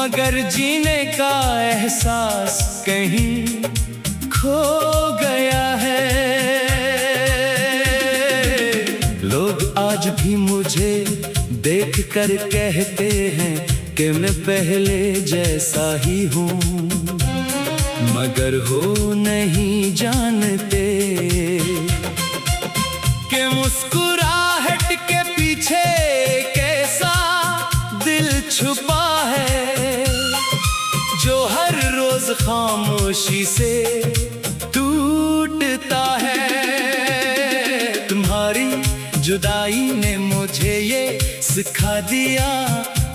मगर जीने का एहसास कहीं खो गया है। लोग आज भी मुझे देख कर कहते हैं कि मैं पहले जैसा ही हूँ, मगर हो नहीं जानते कि मुस्कुराहट के पीछे कैसा दिल छुपा है, जो हर रोज खामोशी से टूटता है। तुम्हारी जुदाई ने मुझे ये सिखा दिया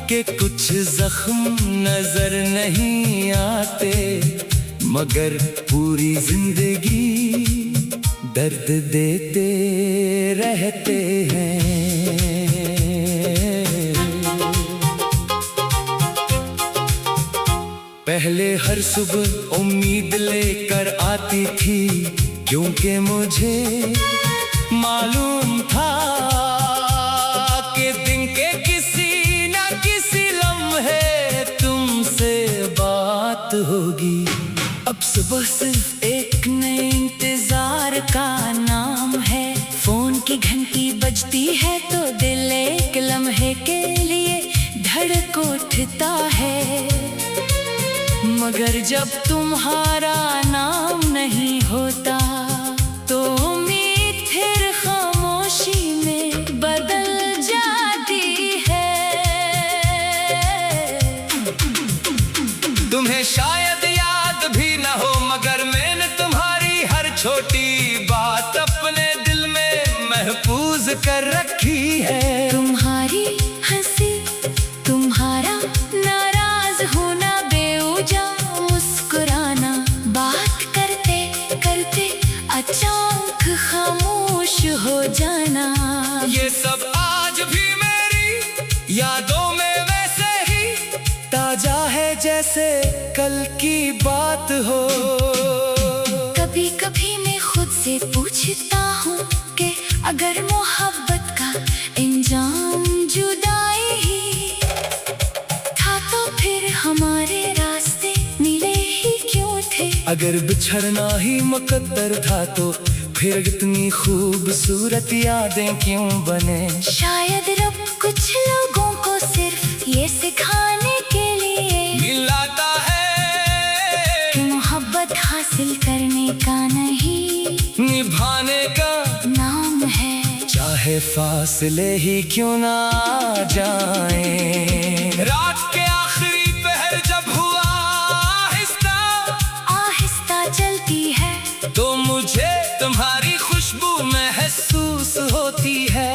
कि कुछ जख्म नजर नहीं आते, मगर पूरी जिंदगी दर्द देते रहते हैं। पहले हर सुबह उम्मीद लेकर आती थी, क्योंकि मुझे मालूम था कि दिन के किसी न किसी लम्हे तुमसे बात होगी। अब सुबह सिर्फ एक नए इंतजार का नाम है, फोन की घंटी बजती है तो दिल एक लम्हे के लिए धड़क उठता है, मगर जब तुम्हारा नाम नहीं होता तो उम्मीद फिर खामोशी में बदल जाती है। तुम्हें शायद याद भी न हो, मगर मैंने तुम्हारी हर छोटी बात अपने दिल में महफूज कर रखी है। तुम्हारी हंसी, तुम्हारा नाराज होना, बेवजह मुस्कुराना, बात करते करते अचानक खामोश हो जाना, ये सब आज भी मेरी यादों में वैसे ही ताजा है जैसे कल की बात हो। कभी कभी मैं खुद से पूछता हूँ कि अगर मोहब्बत का इंजाम जुदाई ही था तो फिर हमारे रास्ते मिले ही क्यों थे। अगर बिछड़ना ही मुकद्दर था तो फिर इतनी खूबसूरत यादें क्यों बने। शायद रब कुछ लोगों को सिर्फ ये सिखाने के लिए मिलाता है कि मोहब्बत हासिल करने का नहीं, निभाने का नाम है, चाहे फासले ही क्यों ना आ जाए। रात के आखिरी पहर जब हुआ आहिस्ता आहिस्ता चलती है, तो मुझे तुम्हारी खुशबू महसूस होती है।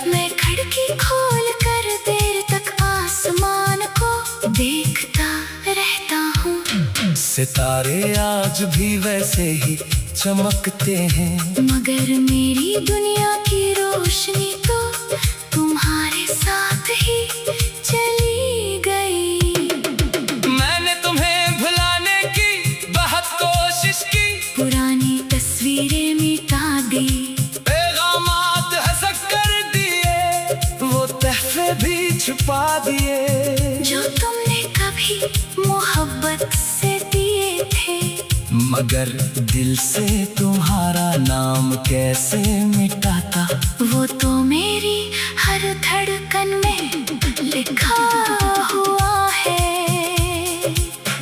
मैं खिड़की खोल कर देर तक आसमान को देखता रहता हूँ, सितारे आज भी वैसे ही चमकते हैं, मगर मेरी दुनिया की रोशनी तो तुम्हारे साथ ही चली गई। मैंने तुम्हें भुलाने की बहुत कोशिश की, पुरानी तस्वीरें मिटा दी, पैगामात हंस कर दिए, वो तहफे भी छुपा दिए जो तुमने कभी मोहब्बत से दिए थे, मगर दिल से तुम्हारा नाम कैसे मिटाता, वो तो मेरी हर धड़कन में लिखा हुआ है।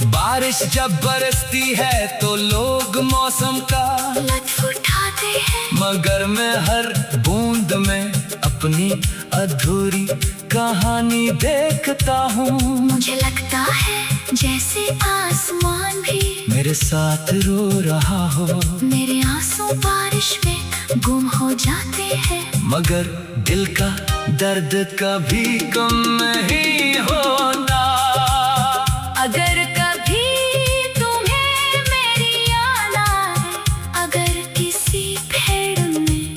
बारिश जब बरसती है तो लोग मौसम का लुत्फ उठाते हैं, मगर मैं हर बूंद में अपनी अधूरी कहानी देखता हूँ। मुझे लगता है जैसे आसमान भी मेरे साथ रो रहा हो, मेरे आंसू बारिश में गुम हो जाते हैं, मगर दिल का दर्द कभी कम नहीं होता। अगर कभी तुम्हें मेरी याद आए, अगर किसी पेड़ में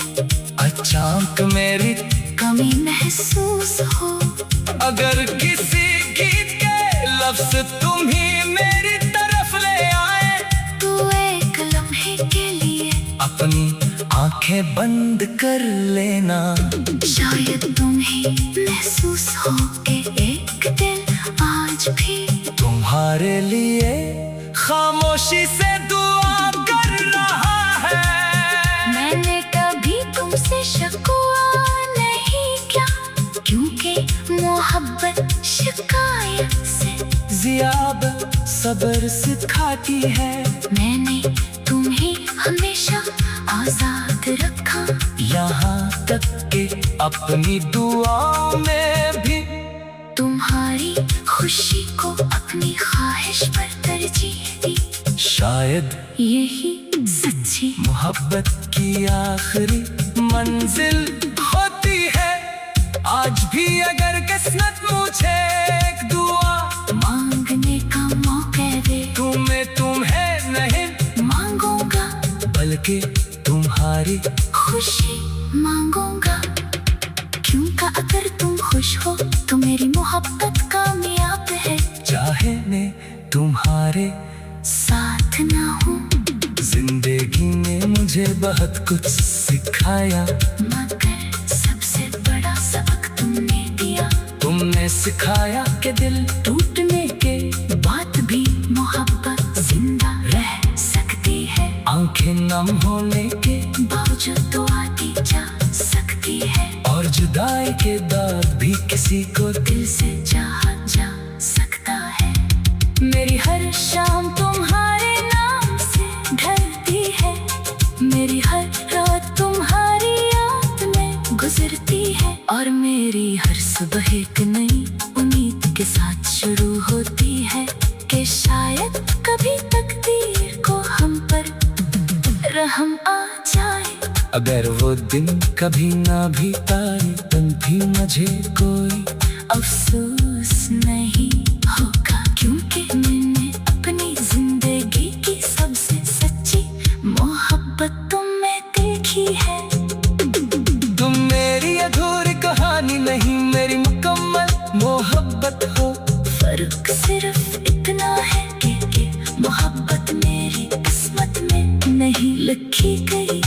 अचानक मेरी कमी महसूस हो, अगर किसी गीत के लफ्ज तुम ही मेरी तरफ ले आए, तो एक लम्हे के लिए अपनी आंखें बंद कर लेना। शायद तुम्हें महसूस हो कि एक दिल आज भी याद सब्र सिखाती है। मैंने तुम्हें हमेशा आजाद रखा, यहाँ तक कि अपनी दुआओं में भी तुम्हारी खुशी को अपनी ख्वाहिश पर तरजीह दी। शायद यही सच्ची मोहब्बत की आखिरी मंजिल होती है। आज भी अगर किस्मत मुझे एक दुआ मांगने का मौका दे, तुम्हें नहीं मांगूंगा, बल्कि तुम्हारी खुशी मांगूंगा। क्योंकि अगर तुम खुश हो तो मेरी मोहब्बत कामयाब है। चाहे मैं तुम्हारे साथ ना हूँ, जिंदगी ने मुझे बहुत कुछ सिखाया, मगर सबसे बड़ा सबक तुमने दिया। तुमने सिखाया कि दिल टूटने के बाद भी मोहब्बत जिंदा रह सकती है। आंखें नम होने के बावजूद दुआ दी जा सकती है, और जुदाई के बाद भी किसी को दिल से चाहा जा सकता है। मेरी हर शाम तुम्हारे नाम से ढलती है, मेरी हर रात तुम्हारी याद में गुजरती है, और मेरी हर सुबह एक नई उम्मीद के साथ शुरू होती है कि शायद कभी तकदीर को हम पर रहम आ जाए। अगर वो दिन कभी ना भी आए तब भी मुझे कोई अफसोस नहीं होगा, क्योंकि मैंने अपनी जिंदगी की सबसे सच्ची मोहब्बत तुम में देखी है। तुम मेरी अधूरी कहानी नहीं, मेरी मुकम्मल मोहब्बत हो। फर्क सिर्फ इतना है कि मोहब्बत मेरी किस्मत में नहीं लिखी गई,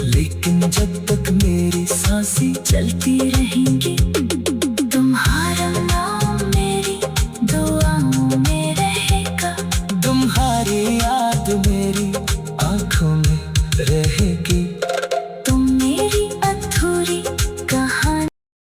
लेकिन जब तक मेरी सांसें चलती रहेंगी